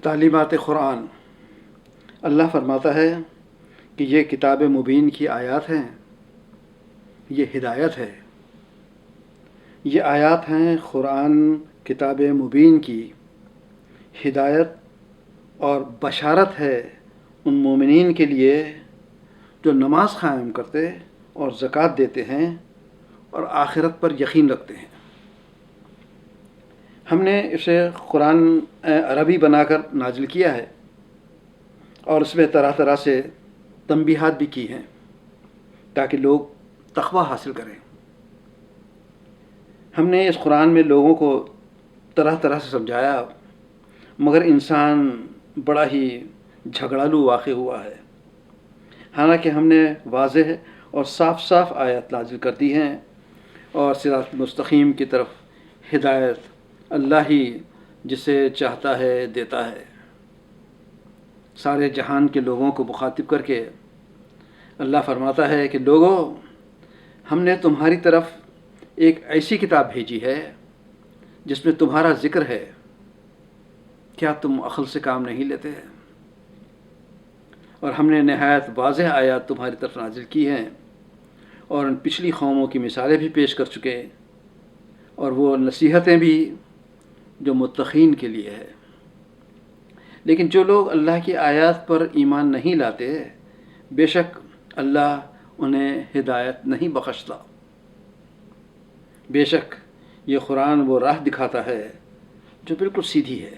تعلیمات قرآن۔ اللہ فرماتا ہے کہ یہ کتاب مبین کی آیات ہیں، یہ ہدایت ہے۔ یہ آیات ہیں قرآن کتاب مبین کی، ہدایت اور بشارت ہے ان مومنین کے لیے جو نماز قائم کرتے اور زکوٰۃ دیتے ہیں اور آخرت پر یقین رکھتے ہیں۔ ہم نے اسے قرآن عربی بنا کر نازل کیا ہے اور اس میں طرح طرح سے تنبیہات بھی کی ہیں تاکہ لوگ تقویٰ حاصل کریں۔ ہم نے اس قرآن میں لوگوں کو طرح طرح سے سمجھایا، مگر انسان بڑا ہی جھگڑالو واقع ہوا ہے۔ حالانکہ ہم نے واضح اور صاف صاف آیات نازل کر دی ہیں اور صراط مستقیم کی طرف ہدایت اللہ ہی جسے چاہتا ہے دیتا ہے۔ سارے جہان کے لوگوں کو مخاطب کر کے اللہ فرماتا ہے کہ لوگوں، ہم نے تمہاری طرف ایک ایسی کتاب بھیجی ہے جس میں تمہارا ذکر ہے، کیا تم عقل سے کام نہیں لیتے؟ اور ہم نے نہایت واضح آیات تمہاری طرف نازل کی ہیں اور ان پچھلی قوموں کی مثالیں بھی پیش کر چکے، اور وہ نصیحتیں بھی جو متقین کے لیے ہے۔ لیکن جو لوگ اللہ کی آیات پر ایمان نہیں لاتے، بے شک اللہ انہیں ہدایت نہیں بخشتا۔ بے شک یہ قرآن وہ راہ دکھاتا ہے جو بالکل سیدھی ہے۔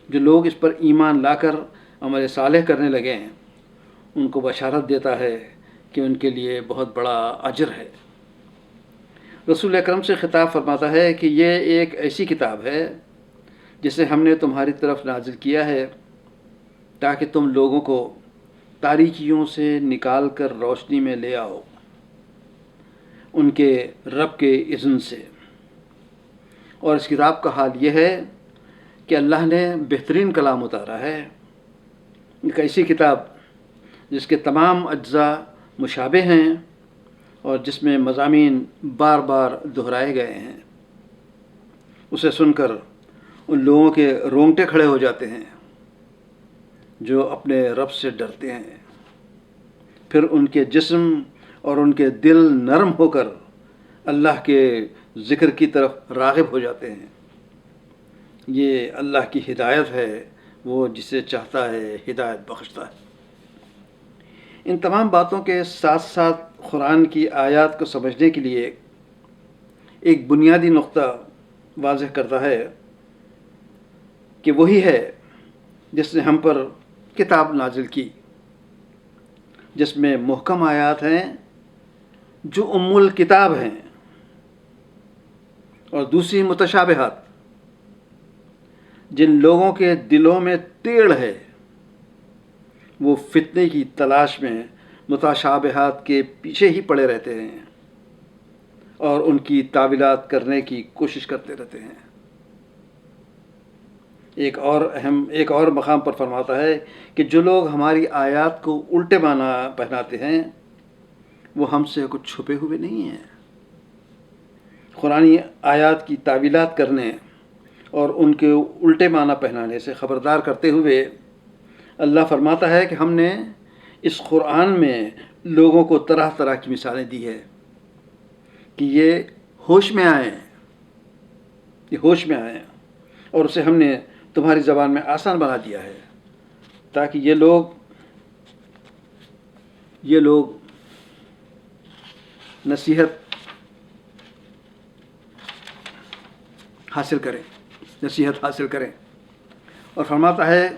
جو لوگ اس پر ایمان لا کر عمل صالح کرنے لگے ہیں، ان کو بشارت دیتا ہے کہ ان کے لیے بہت بڑا اجر ہے۔ رسول اکرم سے خطاب فرماتا ہے کہ یہ ایک ایسی کتاب ہے جسے ہم نے تمہاری طرف نازل کیا ہے تاکہ تم لوگوں کو تاریکیوں سے نکال کر روشنی میں لے آؤ ان کے رب کے اذن سے۔ اور اس کتاب کا حال یہ ہے کہ اللہ نے بہترین کلام اتارا ہے، ایک ایسی کتاب جس کے تمام اجزاء مشابہ ہیں اور جس میں مضامین بار بار دہرائے گئے ہیں۔ اسے سن کر ان لوگوں کے رونگٹے کھڑے ہو جاتے ہیں جو اپنے رب سے ڈرتے ہیں، پھر ان کے جسم اور ان کے دل نرم ہو کر اللہ کے ذکر کی طرف راغب ہو جاتے ہیں۔ یہ اللہ کی ہدایت ہے، وہ جسے چاہتا ہے ہدایت بخشتا ہے۔ ان تمام باتوں کے ساتھ ساتھ قرآن کی آیات کو سمجھنے کے لیے ایک بنیادی نقطہ واضح کرتا ہے کہ وہی ہے جس نے ہم پر کتاب نازل کی، جس میں محکم آیات ہیں جو ام الکتاب ہیں، اور دوسری متشابہات جن لوگوں کے دلوں میں تیڑ ہے، وہ فتنے کی تلاش میں متشابہات کے پیچھے ہی پڑے رہتے ہیں اور ان کی تعویلات کرنے کی کوشش کرتے رہتے ہیں۔ ایک اور مقام پر فرماتا ہے کہ جو لوگ ہماری آیات کو الٹے معنی پہناتے ہیں وہ ہم سے کچھ چھپے ہوئے نہیں ہیں۔ قرآنی آیات کی تعویلات کرنے اور ان کے الٹے معنی پہنانے سے خبردار کرتے ہوئے اللہ فرماتا ہے کہ ہم نے اس قرآن میں لوگوں کو طرح طرح کی مثالیں دی ہے کہ یہ ہوش میں آئیں، اور اسے ہم نے تمہاری زبان میں آسان بنا دیا ہے تاکہ یہ لوگ نصیحت حاصل کریں۔ اور فرماتا ہے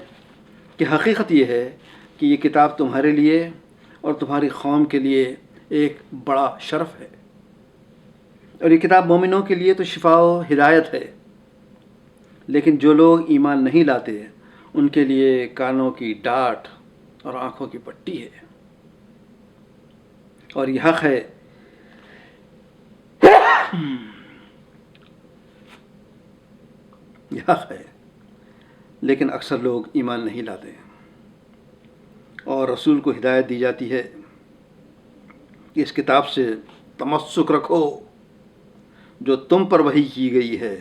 کہ حقیقت یہ ہے کہ یہ کتاب تمہارے لیے اور تمہاری قوم کے لیے ایک بڑا شرف ہے، اور یہ کتاب مومنوں کے لیے تو شفا و ہدایت ہے، لیکن جو لوگ ایمان نہیں لاتے ان کے لیے کانوں کی ڈاٹ اور آنکھوں کی پٹی ہے۔ اور یہ حق ہے لیکن اکثر لوگ ایمان نہیں لاتے، اور رسول کو ہدایت دی جاتی ہے کہ اس کتاب سے تمسک رکھو جو تم پر وحی کی گئی ہے،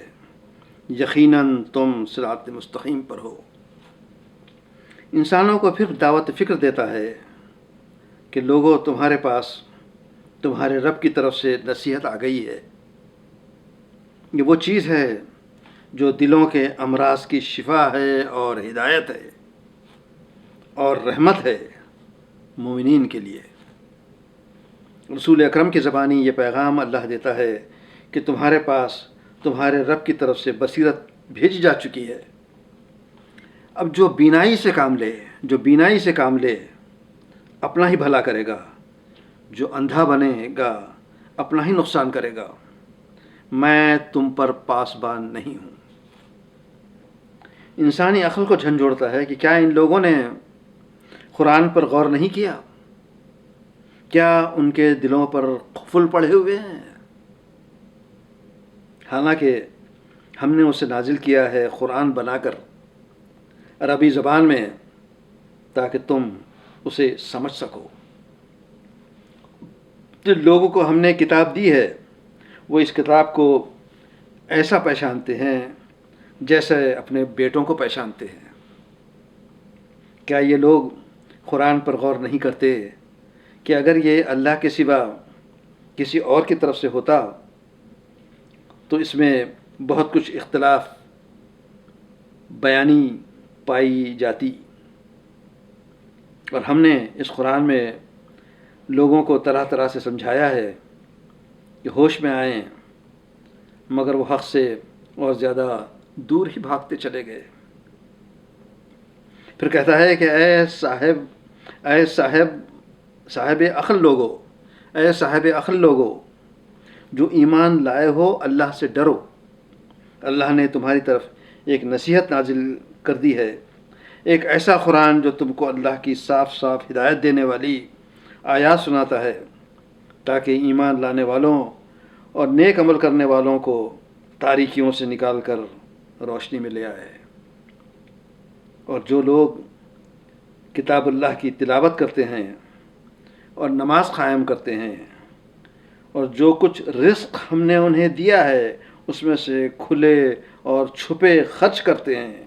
یقیناً تم صراط مستقیم پر ہو۔ انسانوں کو پھر دعوت فکر دیتا ہے کہ لوگوں، تمہارے پاس تمہارے رب کی طرف سے نصیحت آ گئی ہے۔ یہ وہ چیز ہے جو دلوں کے امراض کی شفا ہے اور ہدایت ہے اور رحمت ہے مومنین کے لیے۔ رسول اکرم کی زبانی یہ پیغام اللہ دیتا ہے کہ تمہارے پاس تمہارے رب کی طرف سے بصیرت بھیجی جا چکی ہے۔ اب جو بینائی سے کام لے اپنا ہی بھلا کرے گا، جو اندھا بنے گا اپنا ہی نقصان کرے گا۔ میں تم پر پاسبان نہیں ہوں۔ انسانی عقل کو جھنجھوڑتا ہے کہ کیا ان لوگوں نے قرآن پر غور نہیں کیا؟ کیا ان کے دلوں پر قفل پڑے ہوئے ہیں؟ حالانکہ ہم نے اسے نازل کیا ہے قرآن بنا کر عربی زبان میں، تاکہ تم اسے سمجھ سکو۔ جن لوگوں کو ہم نے کتاب دی ہے وہ اس کتاب کو ایسا پہچانتے ہیں جیسے اپنے بیٹوں کو پہچانتے ہیں۔ کیا یہ لوگ قرآن پر غور نہیں کرتے کہ اگر یہ اللہ کے سوا کسی اور کی طرف سے ہوتا تو اس میں بہت کچھ اختلاف بیانی پائی جاتی، اور ہم نے اس قرآن میں لوگوں کو طرح طرح سے سمجھایا ہے کہ ہوش میں آئیں، مگر وہ حق سے اور زیادہ دور ہی بھاگتے چلے گئے۔ پھر کہتا ہے کہ اے صاحب عقل لوگو، جو ایمان لائے ہو اللہ سے ڈرو۔ اللہ نے تمہاری طرف ایک نصیحت نازل کر دی ہے، ایک ایسا قرآن جو تم کو اللہ کی صاف صاف ہدایت دینے والی آیات سناتا ہے، تاکہ ایمان لانے والوں اور نیک عمل کرنے والوں کو تاریکیوں سے نکال کر روشنی میں لے آئے۔ اور جو لوگ کتاب اللہ کی تلاوت کرتے ہیں اور نماز قائم کرتے ہیں، اور جو کچھ رزق ہم نے انہیں دیا ہے اس میں سے کھلے اور چھپے خرچ کرتے ہیں،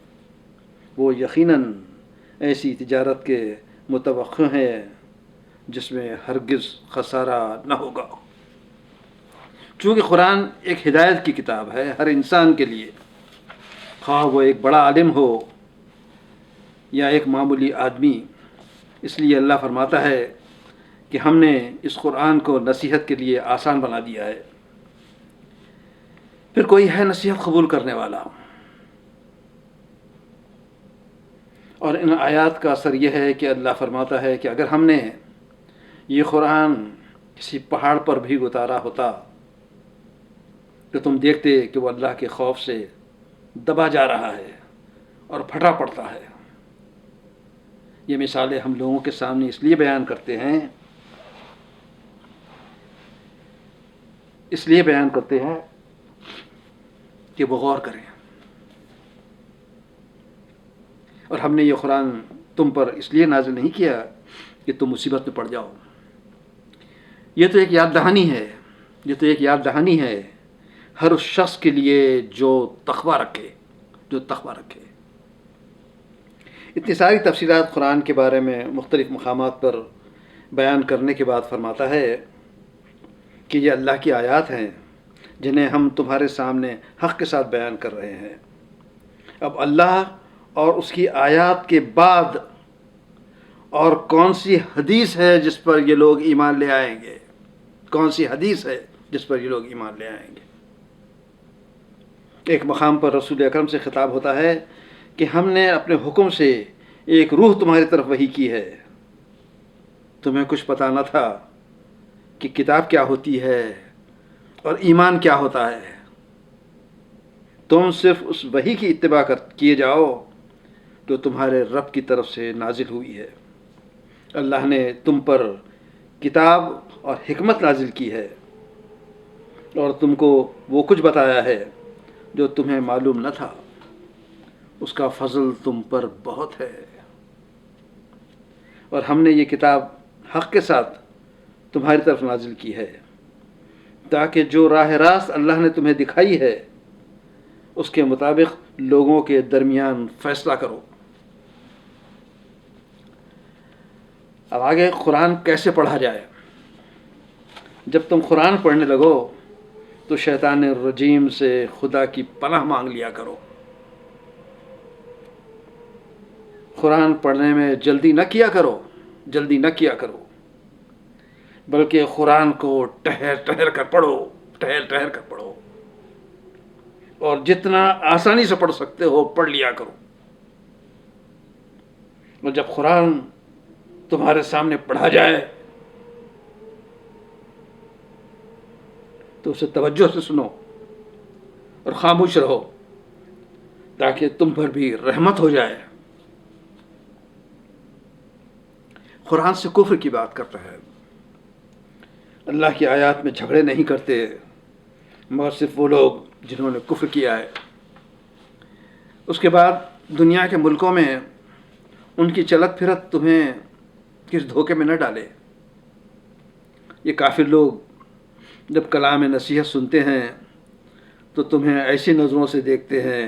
وہ یقیناً ایسی تجارت کے متوقع ہیں جس میں ہرگز خسارہ نہ ہوگا۔ چونکہ قرآن ایک ہدایت کی کتاب ہے ہر انسان کے لیے، خواہ وہ ایک بڑا عالم ہو یا ایک معمولی آدمی، اس لیے اللہ فرماتا ہے کہ ہم نے اس قرآن کو نصیحت کے لیے آسان بنا دیا ہے۔ پھر کوئی ہے نصیحت قبول کرنے والا، اور ان آیات کا اثر یہ ہے کہ اللہ فرماتا ہے کہ اگر ہم نے یہ قرآن کسی پہاڑ پر بھی اتارا ہوتا تو تم دیکھتے کہ وہ اللہ کے خوف سے دبا جا رہا ہے اور پھٹا پڑتا ہے۔ یہ مثالیں ہم لوگوں کے سامنے اس لیے بیان کرتے ہیں کہ وہ غور کریں، اور ہم نے یہ قرآن تم پر اس لیے نازل نہیں کیا کہ تم مصیبت میں پڑ جاؤ۔ یہ تو ایک یاد دہانی ہے ہر اس شخص کے لیے جو تقویٰ رکھے۔ اتنی ساری تفصیلات قرآن کے بارے میں مختلف مقامات پر بیان کرنے کے بعد فرماتا ہے کہ یہ اللہ کی آیات ہیں جنہیں ہم تمہارے سامنے حق کے ساتھ بیان کر رہے ہیں۔ اب اللہ اور اس کی آیات کے بعد اور کون سی حدیث ہے جس پر یہ لوگ ایمان لے آئیں گے؟ ایک مقام پر رسول اکرم سے خطاب ہوتا ہے کہ ہم نے اپنے حکم سے ایک روح تمہاری طرف وحی کی ہے، تمہیں کچھ پتہ نہ تھا کہ کتاب کیا ہوتی ہے اور ایمان کیا ہوتا ہے، تم صرف اس وحی کی اتباع کیے جاؤ جو تمہارے رب کی طرف سے نازل ہوئی ہے۔ اللہ نے تم پر کتاب اور حکمت نازل کی ہے اور تم کو وہ کچھ بتایا ہے جو تمہیں معلوم نہ تھا، اس کا فضل تم پر بہت ہے۔ اور ہم نے یہ کتاب حق کے ساتھ تمہاری طرف نازل کی ہے تاکہ جو راہ راست اللہ نے تمہیں دکھائی ہے اس کے مطابق لوگوں کے درمیان فیصلہ کرو۔ اب آگے قرآن کیسے پڑھا جائے؟ جب تم قرآن پڑھنے لگو تو شیطان الرجیم سے خدا کی پناہ مانگ لیا کرو۔ قرآن پڑھنے میں جلدی نہ کیا کرو، بلکہ قرآن کو ٹھہر کر پڑھو، اور جتنا آسانی سے پڑھ سکتے ہو پڑھ لیا کرو۔ اور جب قرآن تمہارے سامنے پڑھا جائے تو اسے توجہ سے سنو اور خاموش رہو، تاکہ تم پر بھی رحمت ہو جائے۔ قرآن سے کفر کی بات کرتا ہے، اللہ کی آیات میں جھگڑے نہیں کرتے، مگر صرف وہ لوگ جنہوں نے کفر کیا ہے۔ اس کے بعد دنیا کے ملکوں میں ان کی چلت پھرت تمہیں کس دھوکے میں نہ ڈالے۔ یہ کافر لوگ جب کلام نصیحت سنتے ہیں تو تمہیں ایسی نظروں سے دیکھتے ہیں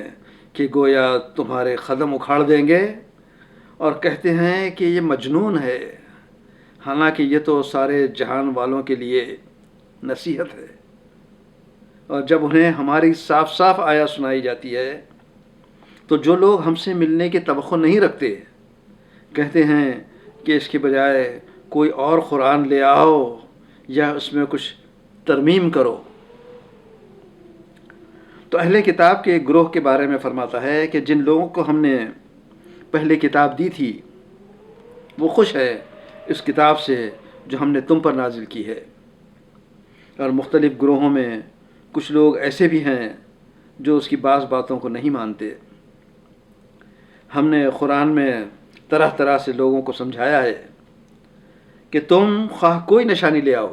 کہ گویا تمہارے قدم اکھاڑ دیں گے، اور کہتے ہیں کہ یہ مجنون ہے، حالانکہ یہ تو سارے جہان والوں کے لیے نصیحت ہے۔ اور جب انہیں ہماری صاف صاف آیات سنائی جاتی ہے تو جو لوگ ہم سے ملنے کی توقع نہیں رکھتے کہتے ہیں کہ اس کے بجائے کوئی اور قرآن لے آؤ یا اس میں کچھ ترمیم کرو۔ تو اہل کتاب کے ایک گروہ کے بارے میں فرماتا ہے کہ جن لوگوں کو ہم نے پہلے کتاب دی تھی وہ خوش ہے اس کتاب سے جو ہم نے تم پر نازل کی ہے، اور مختلف گروہوں میں کچھ لوگ ایسے بھی ہیں جو اس کی بعض باتوں کو نہیں مانتے۔ ہم نے قرآن میں طرح طرح سے لوگوں کو سمجھایا ہے کہ تم خواہ کوئی نشانی لے آؤ،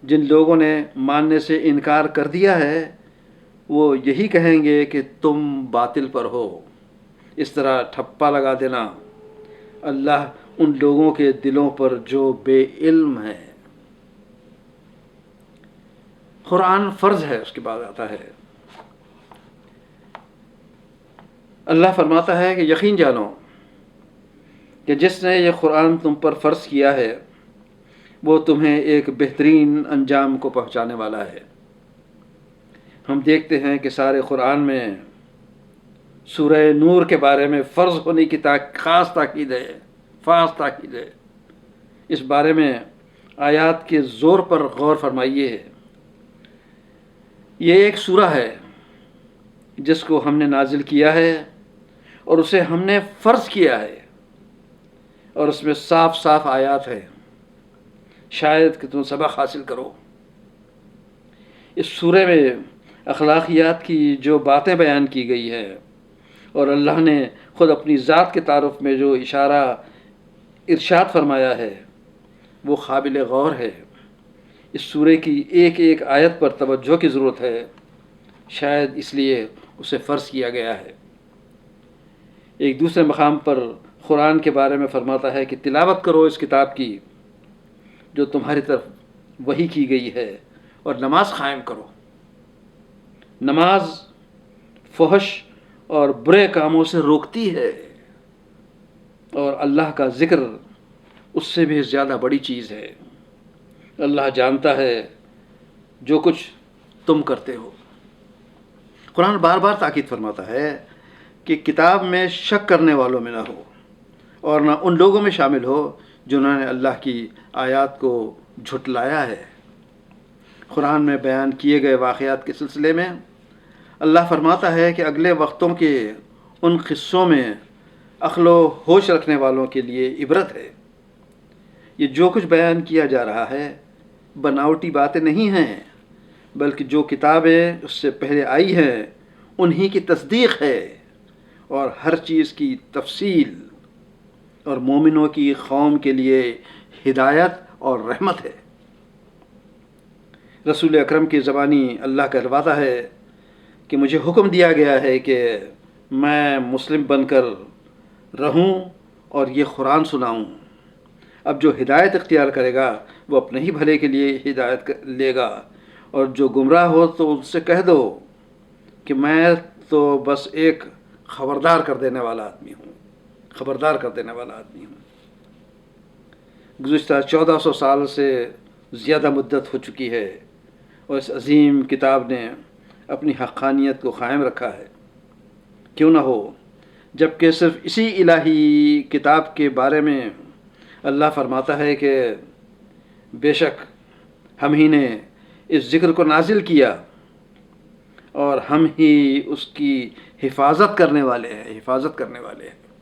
جن لوگوں نے ماننے سے انکار کر دیا ہے وہ یہی کہیں گے کہ تم باطل پر ہو۔ اس طرح ٹھپا لگا دینا اللہ ان لوگوں کے دلوں پر جو بے علم ہے۔ قرآن فرض ہے، اس کے بعد آتا ہے اللہ فرماتا ہے کہ یقین جانو کہ جس نے یہ قرآن تم پر فرض کیا ہے وہ تمہیں ایک بہترین انجام کو پہنچانے والا ہے۔ ہم دیکھتے ہیں کہ سارے قرآن میں سورہ نور کے بارے میں فرض ہونے کی خاص تاکید ہے۔ اس بارے میں آیات کے زور پر غور فرمائیے۔ یہ ایک سورہ ہے جس کو ہم نے نازل کیا ہے اور اسے ہم نے فرض کیا ہے، اور اس میں صاف صاف آیات ہے، شاید کہ تم سبق حاصل کرو۔ اس سورہ میں اخلاقیات کی جو باتیں بیان کی گئی ہے اور اللہ نے خود اپنی ذات کے تعارف میں جو ارشاد فرمایا ہے وہ قابل غور ہے۔ اس سورہ کی ایک ایک آیت پر توجہ کی ضرورت ہے، شاید اس لیے اسے فرض کیا گیا ہے۔ ایک دوسرے مقام پر قرآن کے بارے میں فرماتا ہے کہ تلاوت کرو اس کتاب کی جو تمہاری طرف وحی کی گئی ہے، اور نماز قائم کرو۔ نماز فحش اور برے کاموں سے روکتی ہے، اور اللہ کا ذکر اس سے بھی زیادہ بڑی چیز ہے۔ اللہ جانتا ہے جو کچھ تم کرتے ہو۔ قرآن بار بار تاکید فرماتا ہے کہ کتاب میں شک کرنے والوں میں نہ ہو، اور نہ ان لوگوں میں شامل ہو جنہوں نے اللہ کی آیات کو جھٹلایا ہے۔ قرآن میں بیان کیے گئے واقعات کے سلسلے میں اللہ فرماتا ہے کہ اگلے وقتوں کے ان قصوں میں عقل و ہوش رکھنے والوں کے لیے عبرت ہے۔ یہ جو کچھ بیان کیا جا رہا ہے بناوٹی باتیں نہیں ہیں، بلکہ جو کتابیں اس سے پہلے آئی ہیں انہی کی تصدیق ہے، اور ہر چیز کی تفصیل، اور مومنوں کی قوم کے لیے ہدایت اور رحمت ہے۔ رسول اکرم کی زبانی اللہ کہلواتا ہے کہ مجھے حکم دیا گیا ہے کہ میں مسلم بن کر رہوں اور یہ قرآن سناؤں۔ اب جو ہدایت اختیار کرے گا وہ اپنے ہی بھلے کے لیے ہدایت لے گا، اور جو گمراہ ہو تو ان سے کہہ دو کہ میں تو بس ایک خبردار کر دینے والا آدمی ہوں، خبردار کر دینے والا آدمی ہوں۔ گزشتہ 1400 سال سے زیادہ مدت ہو چکی ہے اور اس عظیم کتاب نے اپنی حقانیت کو قائم رکھا ہے۔ کیوں نہ ہو، جب کہ صرف اسی الہی کتاب کے بارے میں اللہ فرماتا ہے کہ بے شک ہم ہی نے اس ذکر کو نازل کیا اور ہم ہی اس کی حفاظت کرنے والے ہیں، حفاظت کرنے والے ہیں۔